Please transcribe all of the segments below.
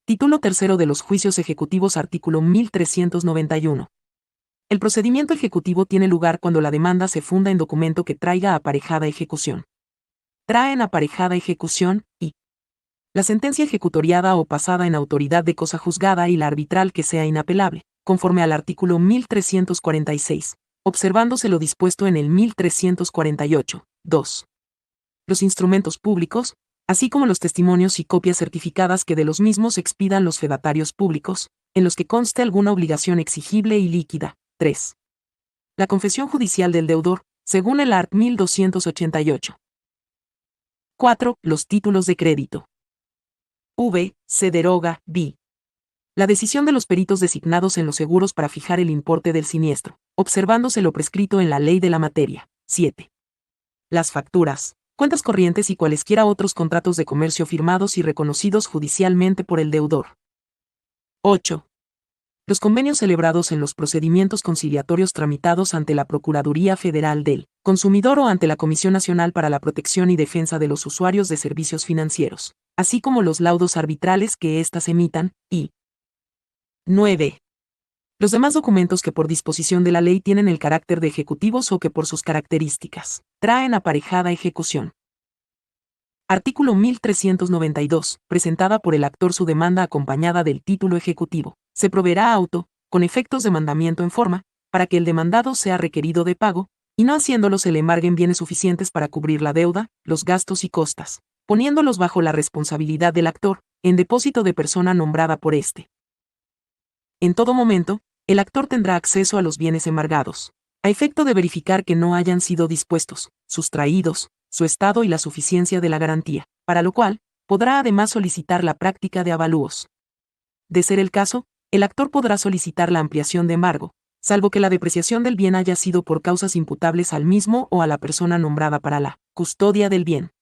Título tercero de los juicios ejecutivos, artículo 1391. El procedimiento ejecutivo tiene lugar cuando la demanda se funda en documento que traiga aparejada ejecución. Traen aparejada ejecución, y la sentencia ejecutoriada o pasada en autoridad de cosa juzgada y la arbitral que sea inapelable, conforme al artículo 1346, observándose lo dispuesto en el 1348, 2. Los instrumentos públicos, así como los testimonios y copias certificadas que de los mismos expidan los fedatarios públicos, en los que conste alguna obligación exigible y líquida. 3. La confesión judicial del deudor, según el art. 1288. 4. Los títulos de crédito. V. Se deroga, b. La decisión de los peritos designados en los seguros para fijar el importe del siniestro, observándose lo prescrito en la ley de la materia. 7. Las facturas, cuentas corrientes y cualesquiera otros contratos de comercio firmados y reconocidos judicialmente por el deudor. 8. Los convenios celebrados en los procedimientos conciliatorios tramitados ante la Procuraduría Federal del Consumidor o ante la Comisión Nacional para la Protección y Defensa de los Usuarios de Servicios Financieros, así como los laudos arbitrales que éstas emitan, y 9. Los demás documentos que por disposición de la ley tienen el carácter de ejecutivos o que por sus características traen aparejada ejecución. Artículo 1392. Presentada por el actor su demanda acompañada del título ejecutivo, se proveerá auto, con efectos de mandamiento en forma, para que el demandado sea requerido de pago, y no haciéndolo se le embarguen bienes suficientes para cubrir la deuda, los gastos y costas, poniéndolos bajo la responsabilidad del actor, en depósito de persona nombrada por éste. En todo momento, el actor tendrá acceso a los bienes embargados, a efecto de verificar que no hayan sido dispuestos, sustraídos, su estado y la suficiencia de la garantía, para lo cual, podrá además solicitar la práctica de avalúos. De ser el caso, el actor podrá solicitar la ampliación de embargo, salvo que la depreciación del bien haya sido por causas imputables al mismo o a la persona nombrada para la custodia del bien.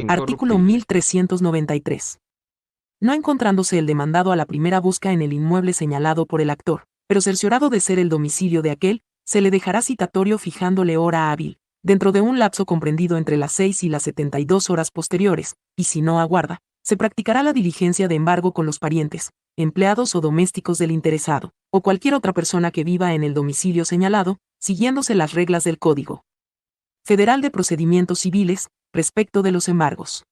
Artículo 1393. No encontrándose el demandado a la primera busca en el inmueble señalado por el actor, pero cerciorado de ser el domicilio de aquel, se le dejará citatorio fijándole hora hábil, dentro de un lapso comprendido entre las 6 y las 72 horas posteriores, y si no aguarda, se practicará la diligencia de embargo con los parientes, empleados o domésticos del interesado, o cualquier otra persona que viva en el domicilio señalado, siguiéndose las reglas del Código Federal de Procedimientos Civiles, respecto de los embargos.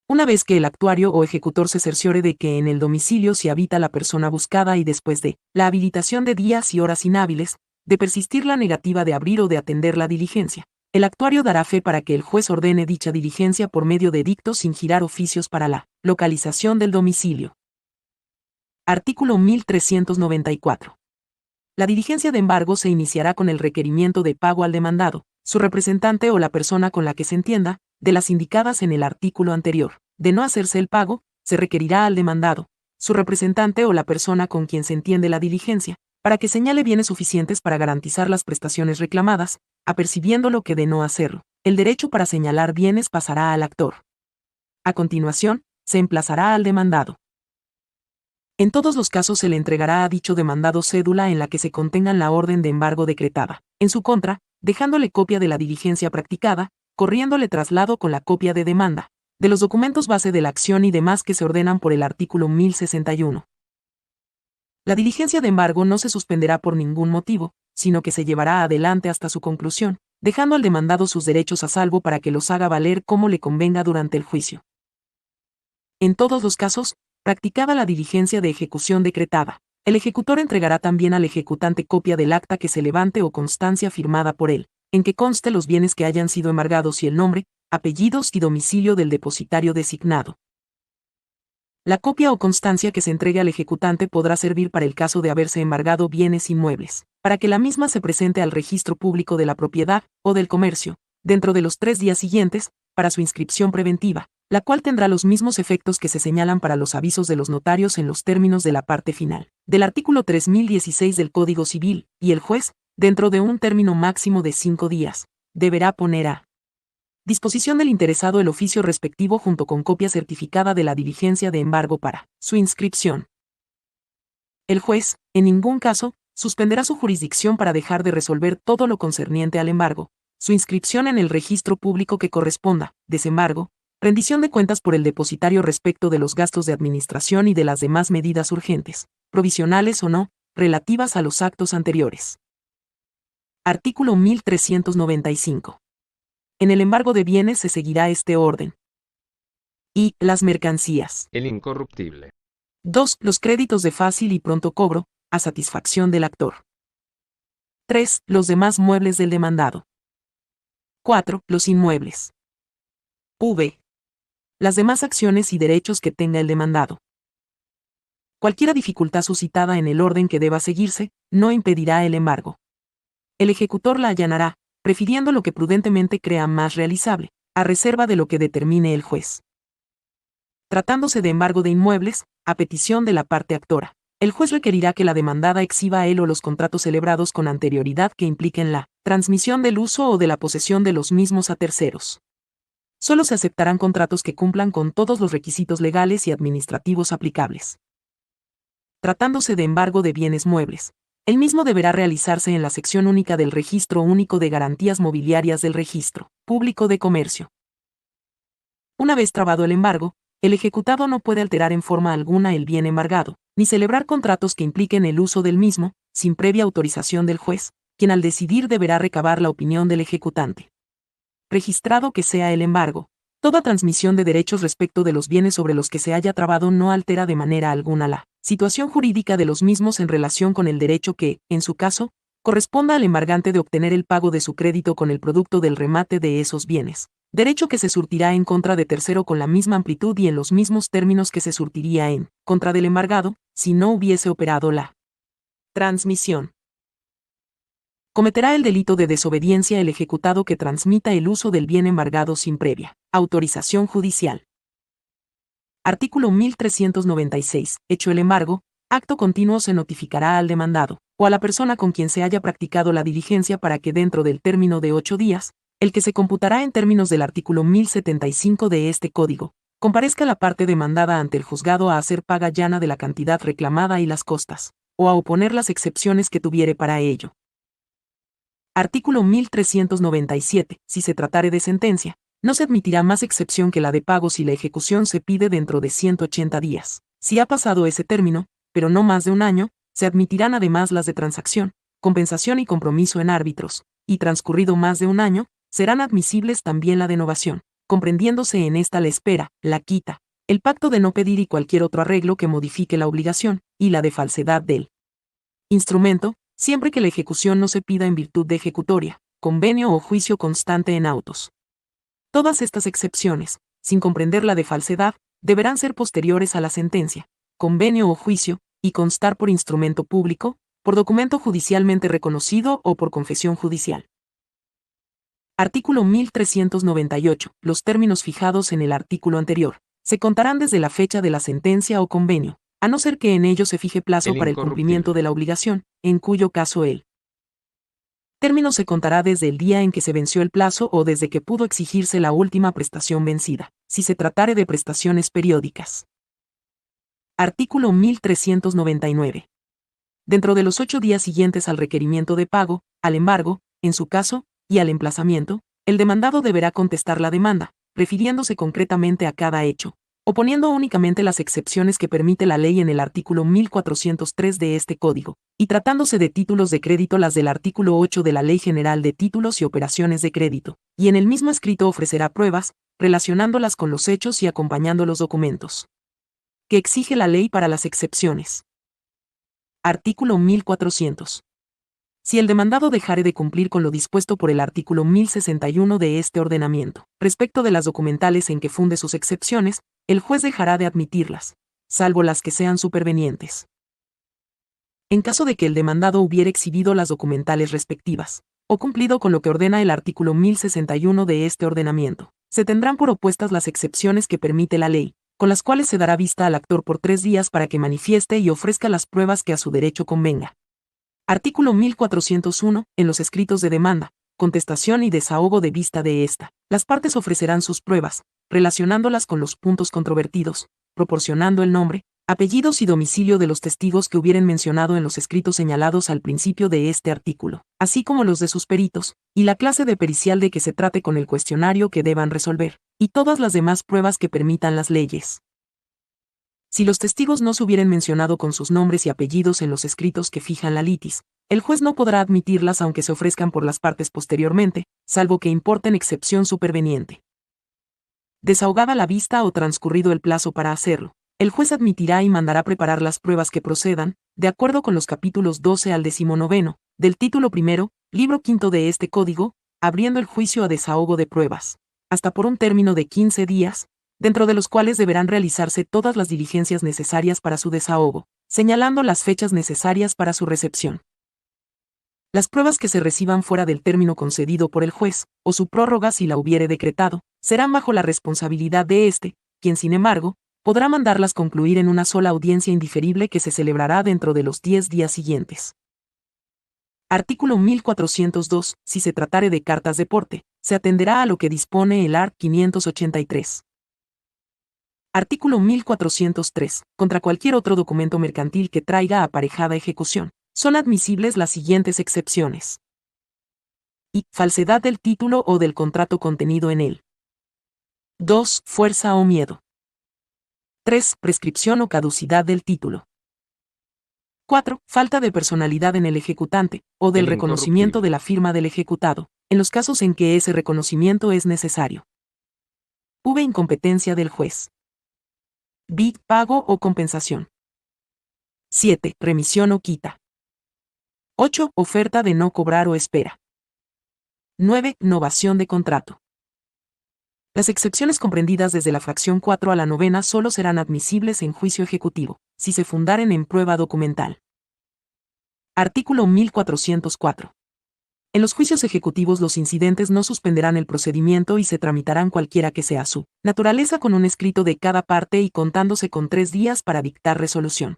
Una vez que el actuario o ejecutor se cerciore de que en el domicilio se habita la persona buscada y después de la habilitación de días y horas inhábiles, de persistir la negativa de abrir o de atender la diligencia, el actuario dará fe para que el juez ordene dicha diligencia por medio de edictos sin girar oficios para la localización del domicilio. Artículo 1394. La diligencia de embargo se iniciará con el requerimiento de pago al demandado, su representante o la persona con la que se entienda, de las indicadas en el artículo anterior. De no hacerse el pago, se requerirá al demandado, su representante o la persona con quien se entiende la diligencia, para que señale bienes suficientes para garantizar las prestaciones reclamadas, apercibiendo lo que de no hacerlo, el derecho para señalar bienes pasará al actor. A continuación, se emplazará al demandado. En todos los casos se le entregará a dicho demandado cédula en la que se contengan la orden de embargo decretada, en su contra, dejándole copia de la diligencia practicada, corriéndole traslado con la copia de demanda, de los documentos base de la acción y demás que se ordenan por el artículo 1061. La diligencia de embargo no se suspenderá por ningún motivo, sino que se llevará adelante hasta su conclusión, dejando al demandado sus derechos a salvo para que los haga valer como le convenga durante el juicio. En todos los casos, practicada la diligencia de ejecución decretada, el ejecutor entregará también al ejecutante copia del acta que se levante o constancia firmada por él, en que conste los bienes que hayan sido embargados y el nombre, apellidos y domicilio del depositario designado. La copia o constancia que se entregue al ejecutante podrá servir para el caso de haberse embargado bienes inmuebles, para que la misma se presente al registro público de la propiedad o del comercio, dentro de los 3 días siguientes, para su inscripción preventiva, la cual tendrá los mismos efectos que se señalan para los avisos de los notarios en los términos de la parte final del artículo 3016 del Código Civil, y el juez, dentro de un término máximo de 5 días, deberá poner a disposición del interesado el oficio respectivo junto con copia certificada de la diligencia de embargo para su inscripción. El juez, en ningún caso, suspenderá su jurisdicción para dejar de resolver todo lo concerniente al embargo, su inscripción en el registro público que corresponda, desembargo, Rendición de cuentas por el depositario respecto de los gastos de administración y de las demás medidas urgentes, provisionales o no, relativas a los actos anteriores. Artículo 1395. En el embargo de bienes se seguirá este orden. Y las mercancías. El incorruptible. 2. Los créditos de fácil y pronto cobro, a satisfacción del actor. 3. Los demás muebles del demandado. 4. Los inmuebles. V. Las demás acciones y derechos que tenga el demandado. Cualquiera dificultad suscitada en el orden que deba seguirse, no impedirá el embargo. El ejecutor la allanará, prefiriendo lo que prudentemente crea más realizable, a reserva de lo que determine el juez. Tratándose de embargo de inmuebles, a petición de la parte actora, el juez requerirá que la demandada exhiba él o los contratos celebrados con anterioridad que impliquen la transmisión del uso o de la posesión de los mismos a terceros. Solo se aceptarán contratos que cumplan con todos los requisitos legales y administrativos aplicables. Tratándose de embargo de bienes muebles, el mismo deberá realizarse en la sección única del Registro Único de Garantías Mobiliarias del Registro Público de Comercio. Una vez trabado el embargo, el ejecutado no puede alterar en forma alguna el bien embargado, ni celebrar contratos que impliquen el uso del mismo, sin previa autorización del juez, quien al decidir deberá recabar la opinión del ejecutante. Registrado que sea el embargo, toda transmisión de derechos respecto de los bienes sobre los que se haya trabado no altera de manera alguna la situación jurídica de los mismos en relación con el derecho que, en su caso, corresponda al embargante de obtener el pago de su crédito con el producto del remate de esos bienes, derecho que se surtirá en contra de tercero con la misma amplitud y en los mismos términos que se surtiría en contra del embargado, si no hubiese operado la transmisión. Cometerá el delito de desobediencia el ejecutado que transmita el uso del bien embargado sin previa autorización judicial. Artículo 1396. Hecho el embargo, acto continuo se notificará al demandado, o a la persona con quien se haya practicado la diligencia para que dentro del término de 8 días, el que se computará en términos del artículo 1075 de este Código, comparezca la parte demandada ante el juzgado a hacer paga llana de la cantidad reclamada y las costas, o a oponer las excepciones que tuviere para ello. Artículo 1397. Si se tratare de sentencia, no se admitirá más excepción que la de pago si la ejecución se pide dentro de 180 días. Si ha pasado ese término, pero no más de un año, se admitirán además las de transacción, compensación y compromiso en árbitros, y transcurrido más de un año, serán admisibles también la de novación, comprendiéndose en esta la espera, la quita, el pacto de no pedir y cualquier otro arreglo que modifique la obligación, y la de falsedad del instrumento, siempre que la ejecución no se pida en virtud de ejecutoria, convenio o juicio constante en autos. Todas estas excepciones, sin comprender la de falsedad, deberán ser posteriores a la sentencia, convenio o juicio, y constar por instrumento público, por documento judicialmente reconocido o por confesión judicial. Artículo 1398. Los términos fijados en el artículo anterior se contarán desde la fecha de la sentencia o convenio, a no ser que en ello se fije plazo para el cumplimiento de la obligación, en cuyo caso el término se contará desde el día en que se venció el plazo o desde que pudo exigirse la última prestación vencida, si se tratare de prestaciones periódicas. Artículo 1399. Dentro de los 8 días siguientes al requerimiento de pago, al embargo, en su caso, y al emplazamiento, el demandado deberá contestar la demanda, refiriéndose concretamente a cada hecho, oponiendo únicamente las excepciones que permite la ley en el artículo 1403 de este Código, y tratándose de títulos de crédito las del artículo 8 de la Ley General de Títulos y Operaciones de Crédito, y en el mismo escrito ofrecerá pruebas, relacionándolas con los hechos y acompañando los documentos que exige la ley para las excepciones. Artículo 1400. Si el demandado dejare de cumplir con lo dispuesto por el artículo 1061 de este ordenamiento, respecto de las documentales en que funde sus excepciones, el juez dejará de admitirlas, salvo las que sean supervenientes. En caso de que el demandado hubiere exhibido las documentales respectivas, o cumplido con lo que ordena el artículo 1061 de este ordenamiento, se tendrán por opuestas las excepciones que permite la ley, con las cuales se dará vista al actor por 3 días para que manifieste y ofrezca las pruebas que a su derecho convenga. Artículo 1401. En los escritos de demanda, contestación y desahogo de vista de esta, las partes ofrecerán sus pruebas, relacionándolas con los puntos controvertidos, proporcionando el nombre, apellidos y domicilio de los testigos que hubieren mencionado en los escritos señalados al principio de este artículo, así como los de sus peritos, y la clase de pericial de que se trate con el cuestionario que deban resolver, y todas las demás pruebas que permitan las leyes. Si los testigos no se hubieren mencionado con sus nombres y apellidos en los escritos que fijan la litis, el juez no podrá admitirlas aunque se ofrezcan por las partes posteriormente, salvo que importen excepción superveniente. Desahogada la vista o transcurrido el plazo para hacerlo, el juez admitirá y mandará preparar las pruebas que procedan, de acuerdo con los capítulos 12 al 19, del título primero, libro quinto de este código, abriendo el juicio a desahogo de pruebas, hasta por un término de 15 días, dentro de los cuales deberán realizarse todas las diligencias necesarias para su desahogo, señalando las fechas necesarias para su recepción. Las pruebas que se reciban fuera del término concedido por el juez, o su prórroga si la hubiere decretado, serán bajo la responsabilidad de éste, quien sin embargo, podrá mandarlas concluir en una sola audiencia indiferible que se celebrará dentro de los 10 días siguientes. Artículo 1402. Si se tratare de cartas de porte, se atenderá a lo que dispone el art. 583. Artículo 1403. Contra cualquier otro documento mercantil que traiga aparejada ejecución, son admisibles las siguientes excepciones. Y. Falsedad del título o del contrato contenido en él. 2. Fuerza o miedo. 3. Prescripción o caducidad del título. 4. Falta de personalidad en el ejecutante, o del reconocimiento de la firma del ejecutado, en los casos en que ese reconocimiento es necesario. V. Incompetencia del juez. B. Pago o compensación. 7. Remisión o quita. 8. Oferta de no cobrar o espera. 9. Novación de contrato. Las excepciones comprendidas desde la fracción 4 a la 9 solo serán admisibles en juicio ejecutivo, si se fundaren en prueba documental. Artículo 1404. En los juicios ejecutivos los incidentes no suspenderán el procedimiento y se tramitarán cualquiera que sea su naturaleza con un escrito de cada parte y contándose con 3 días para dictar resolución.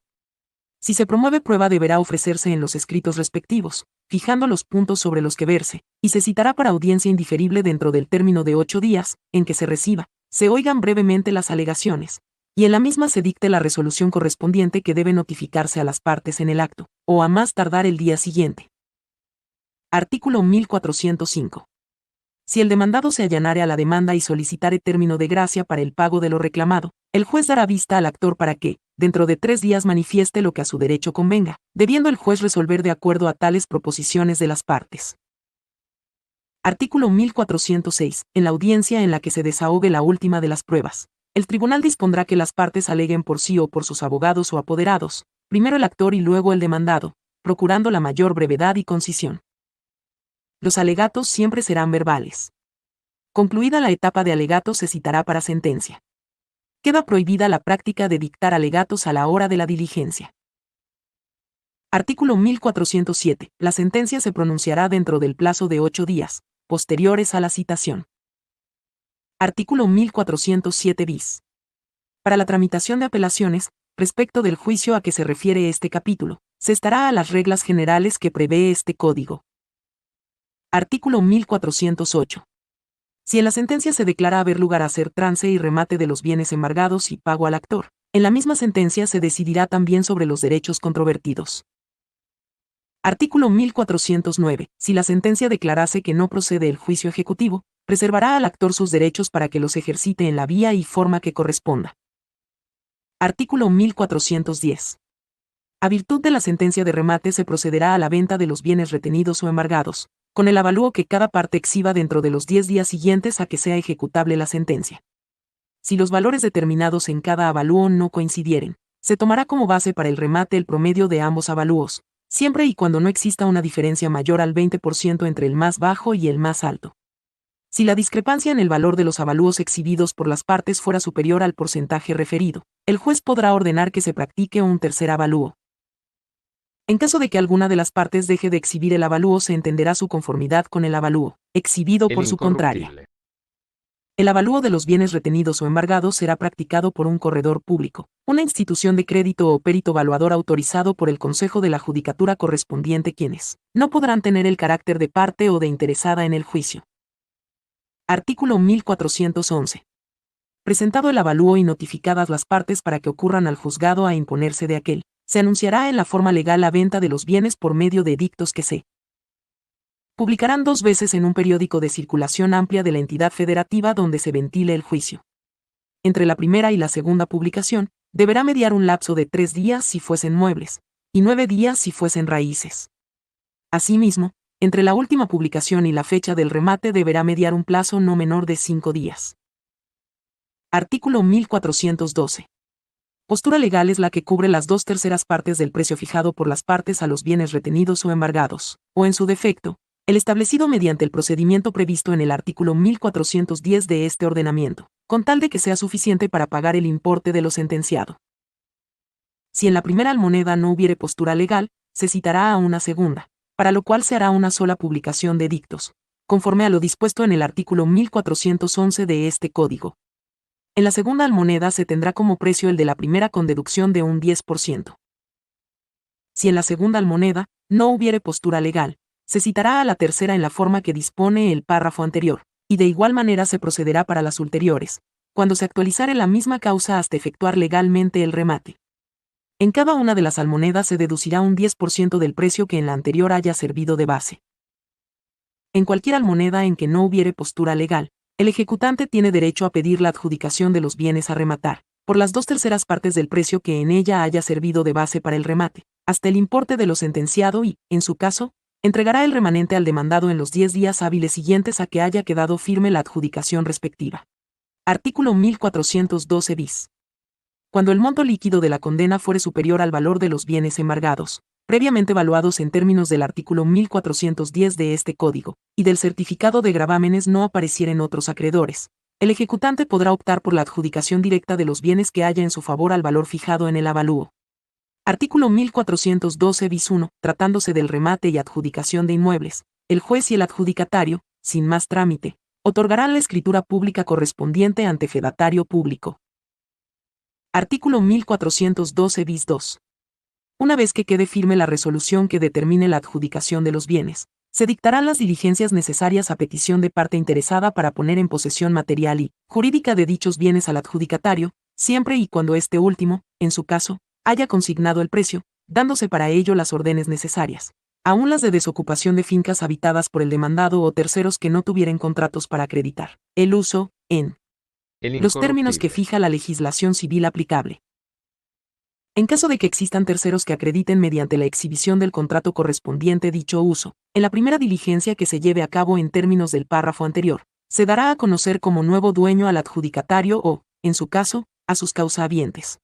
Si se promueve prueba deberá ofrecerse en los escritos respectivos, fijando los puntos sobre los que verse, y se citará para audiencia indiferible dentro del término de 8 días, en que se reciba, se oigan brevemente las alegaciones, y en la misma se dicte la resolución correspondiente que debe notificarse a las partes en el acto, o a más tardar el día siguiente. Artículo 1405. Si el demandado se allanare a la demanda y solicitare término de gracia para el pago de lo reclamado, el juez dará vista al actor para que, dentro de 3 días manifieste lo que a su derecho convenga, debiendo el juez resolver de acuerdo a tales proposiciones de las partes. Artículo 1406. En la audiencia en la que se desahogue la última de las pruebas, el tribunal dispondrá que las partes aleguen por sí o por sus abogados o apoderados, primero el actor y luego el demandado, procurando la mayor brevedad y concisión. Los alegatos siempre serán verbales. Concluida la etapa de alegatos se citará para sentencia. Queda prohibida la práctica de dictar alegatos a la hora de la diligencia. Artículo 1407. La sentencia se pronunciará dentro del plazo de 8 días, posteriores a la citación. Artículo 1407 bis. Para la tramitación de apelaciones, respecto del juicio a que se refiere este capítulo, se estará a las reglas generales que prevé este código. Artículo 1408. Si en la sentencia se declara haber lugar a hacer trance y remate de los bienes embargados y pago al actor, en la misma sentencia se decidirá también sobre los derechos controvertidos. Artículo 1409. Si la sentencia declarase que no procede el juicio ejecutivo, preservará al actor sus derechos para que los ejercite en la vía y forma que corresponda. Artículo 1410. A virtud de la sentencia de remate se procederá a la venta de los bienes retenidos o embargados, con el avalúo que cada parte exhiba dentro de los 10 días siguientes a que sea ejecutable la sentencia. Si los valores determinados en cada avalúo no coincidieren, se tomará como base para el remate el promedio de ambos avalúos, siempre y cuando no exista una diferencia mayor al 20% entre el más bajo y el más alto. Si la discrepancia en el valor de los avalúos exhibidos por las partes fuera superior al porcentaje referido, el juez podrá ordenar que se practique un tercer avalúo. En caso de que alguna de las partes deje de exhibir el avalúo, se entenderá su conformidad con el avalúo exhibido por su contraria. El avalúo de los bienes retenidos o embargados será practicado por un corredor público, una institución de crédito o perito valuador autorizado por el Consejo de la Judicatura correspondiente, quienes no podrán tener el carácter de parte o de interesada en el juicio. Artículo 1411. presentado el avalúo y notificadas las partes para que ocurran al juzgado a imponerse de aquel, se anunciará en la forma legal la venta de los bienes por medio de edictos que se publicarán 2 veces en un periódico de circulación amplia de la entidad federativa donde se ventile el juicio. Entre la primera y la segunda publicación, deberá mediar un lapso de 3 días si fuesen muebles, y 9 días si fuesen raíces. Asimismo, entre la última publicación y la fecha del remate deberá mediar un plazo no menor de 5 días. Artículo 1412. Postura legal es la que cubre las 2/3 partes del precio fijado por las partes a los bienes retenidos o embargados, o en su defecto, el establecido mediante el procedimiento previsto en el artículo 1410 de este ordenamiento, con tal de que sea suficiente para pagar el importe de lo sentenciado. Si en la primera almoneda no hubiere postura legal, se citará a una segunda, para lo cual se hará una sola publicación de edictos, conforme a lo dispuesto en el artículo 1411 de este Código. En la segunda almoneda se tendrá como precio el de la primera con deducción de un 10%. Si en la segunda almoneda no hubiere postura legal, se citará a la tercera en la forma que dispone el párrafo anterior, y de igual manera se procederá para las ulteriores, cuando se actualizare la misma causa hasta efectuar legalmente el remate. En cada una de las almonedas se deducirá un 10% del precio que en la anterior haya servido de base. En cualquier almoneda en que no hubiere postura legal, el ejecutante tiene derecho a pedir la adjudicación de los bienes a rematar, por las 2/3 partes del precio que en ella haya servido de base para el remate, hasta el importe de lo sentenciado y, en su caso, entregará el remanente al demandado en los 10 días hábiles siguientes a que haya quedado firme la adjudicación respectiva. Artículo 1412 bis. Cuando el monto líquido de la condena fuere superior al valor de los bienes embargados, previamente evaluados en términos del artículo 1410 de este Código, y del certificado de gravámenes no aparecieren otros acreedores, el ejecutante podrá optar por la adjudicación directa de los bienes que haya en su favor al valor fijado en el avalúo. Artículo 1412 bis 1. Tratándose del remate y adjudicación de inmuebles, el juez y el adjudicatario, sin más trámite, otorgarán la escritura pública correspondiente ante fedatario público. Artículo 1412 bis 2. Una vez que quede firme la resolución que determine la adjudicación de los bienes, se dictarán las diligencias necesarias a petición de parte interesada para poner en posesión material y jurídica de dichos bienes al adjudicatario, siempre y cuando este último, en su caso, haya consignado el precio, dándose para ello las órdenes necesarias, aun las de desocupación de fincas habitadas por el demandado o terceros que no tuvieren contratos para acreditar el uso, en los términos que fija la legislación civil aplicable. En caso de que existan terceros que acrediten mediante la exhibición del contrato correspondiente dicho uso, en la primera diligencia que se lleve a cabo en términos del párrafo anterior, se dará a conocer como nuevo dueño al adjudicatario o, en su caso, a sus causahabientes.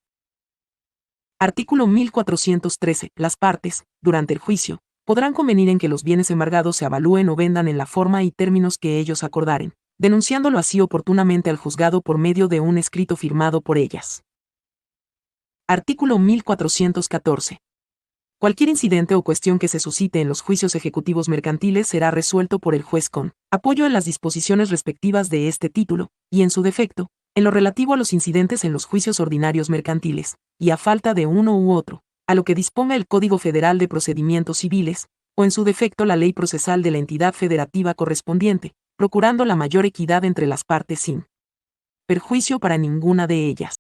Artículo 1413. Las partes, durante el juicio, podrán convenir en que los bienes embargados se avalúen o vendan en la forma y términos que ellos acordaren, denunciándolo así oportunamente al juzgado por medio de un escrito firmado por ellas. Artículo 1414. Cualquier incidente o cuestión que se suscite en los juicios ejecutivos mercantiles será resuelto por el juez con apoyo en las disposiciones respectivas de este título, y en su defecto, en lo relativo a los incidentes en los juicios ordinarios mercantiles, y a falta de uno u otro, a lo que disponga el Código Federal de Procedimientos Civiles, o en su defecto la ley procesal de la entidad federativa correspondiente, procurando la mayor equidad entre las partes sin perjuicio para ninguna de ellas.